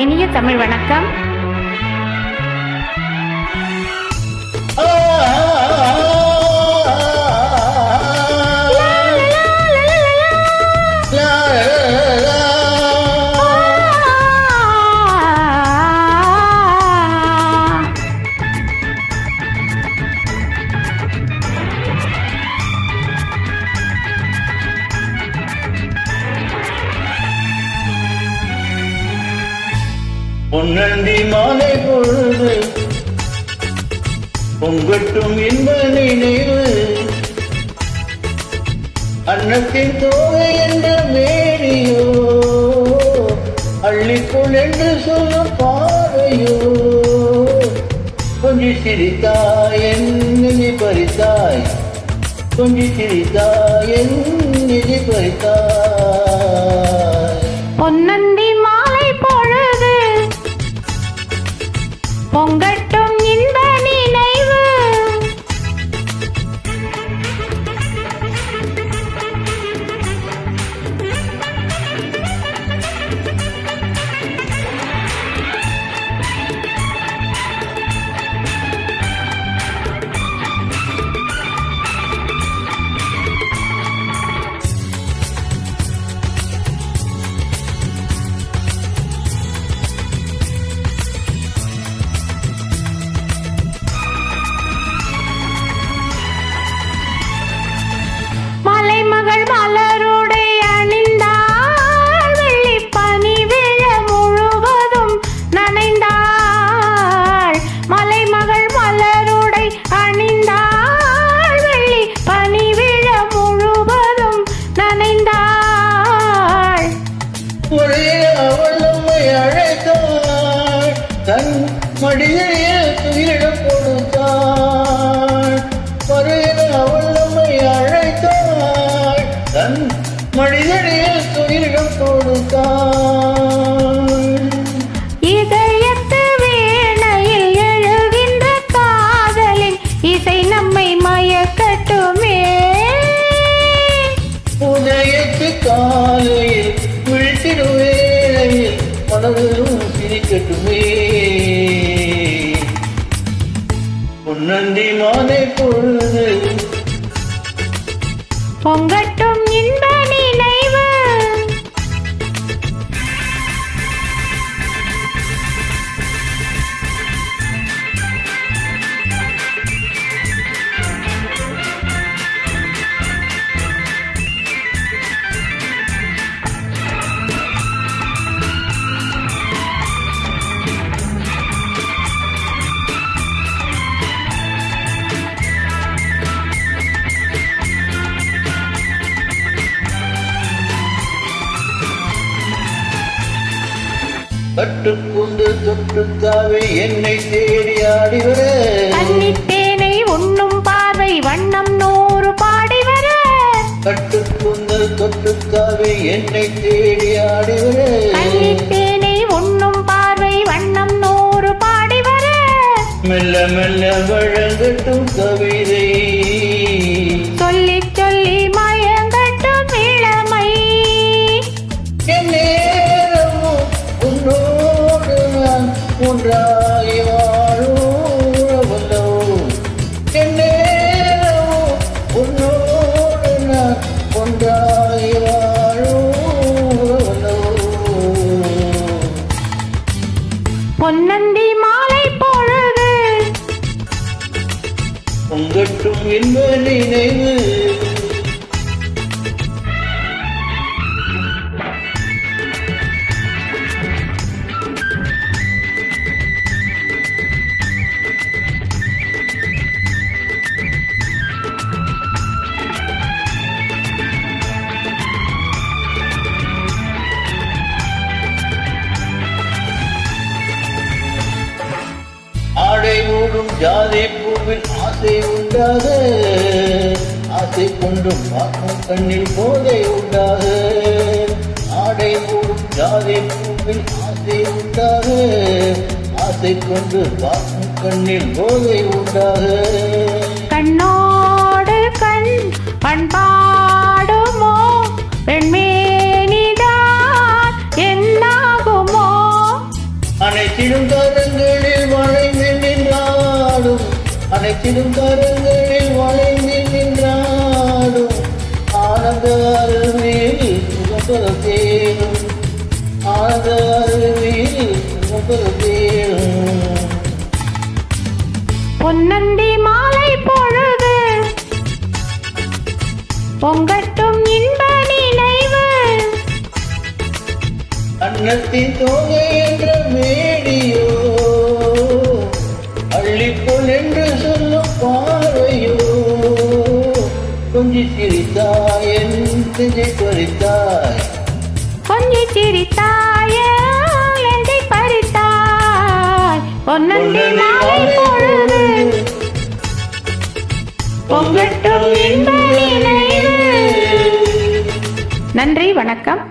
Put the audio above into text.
இனிய தமிழ் வணக்கம். பொன்னந்தி மாலை பொழுது பொங்கட்டும் இன்ப நினைவு, அன்னத்தின் தோகை என்ற மேனியோ அள்ளிக்கொள் என்று சொல்லும் பாவையோ, கொஞ்சி சிரித்தாய் என் நிதி பறித்தாய், கொஞ்சி சிரித்தாய் என் நிதி பறித்தாய். பொன்னந்தி மாலை பொழுது பொங்கட்டும் இன்ப நினைவு, மலைமகள் மலருடை அணிந்தாள், வெள்ளி பனி விழ முழுவதும் நனைந்தாள். மலைமகள் மலருடை அணிந்தாள், வெள்ளி பனி விழ முழுவதும் நனைந்தாள். அவள் நம்மை அழைத்தாள், தன் மடியில் துயிலிடம் கொடுத்தாள். அவள் நம்மை அழைத்தாள், தன் மனிதனில் துயிலிடம் கொடுத்தாள். இதயத்து வீணையில் எழுகின்ற காதலின் இசை நம்மை மயக்கட்டுமே. உதயத்து காலையில் விழித்திடும் வேளையில் மனதிலும் சிரிக்கட்டுமே. பொன்னந்தி மாலை பொழுது பொங்கட்டும் இன்ப நினைவு, கட்டுக்குண்டு தொட்டுத்தாவே என்னை தேடி ஆடிவர, அன்னித்தேனை உண்ணும் பார்வை வண்ணம் 100 பாடி வர. கட்டுக்குண்டு தொட்டுத்தாவே என்னை தேடி ஆடிவர, அன்னித்தேனை உண்ணும் பார்வை வண்ணம் 100 பாடி வர. மெல்ல மெல்ல வழங்கட்டும் கவிதை, சொல்லி சொல்லி மயங்கட்டும் இளமை. என் நேரமும் உன்னோடு நான் ஒன்றாய் வாழவல்லோ, என் நேரமும் உன்னோடு நான் ஒன்றாய் வாழவல்லோ. பொன்னந்தி மாலை பொழுது பொங்கட்டும் இன்ப நினைவு, ஆடை மூடும் ஜாதி பூவில் ஆசை உண்டாக, ஆசை கொண்டும் பார்க்கும் கண்ணில் போதை உண்டாக. ஆடை மூடும் ஜாதி பூவில் ஆசை உண்டாக, ஆசை கொண்டு பார்க்கும் கண்ணில் போதை உண்டாக. கண்ணோடு கண் பண்பாடுமோ பெண்மேனிதான் என்னாகுமோ. அனைத்திலும் கரங்களில் வளைந்து நின்றாடும், அனைத்திலும் கரங்களில் வளைந்து நின்றாடும், ஆனந்த அருவியில் சுகபல தேனும், ஆனந்த அருவியில் சுகபல தேனும். பொன்னந்தி மாலை பொழுது பொங்கட்டும் இன்ப நினைவு, அன்னத்தின் தோகை என்ற மேடியோ, அள்ளிக்கொள் என்று சொல்லும் பார்வையோ, கொஞ்சி சிரித்தாய் என் நெஞ்சை பறித்தாய், கொஞ்சி சிரித்தாய் நெஞ்சை பறித்தாய். பொன்னந்தி மாலை பொழுது பொங்கட்டும் இன்ப நினைவு. நன்றி, வணக்கம்.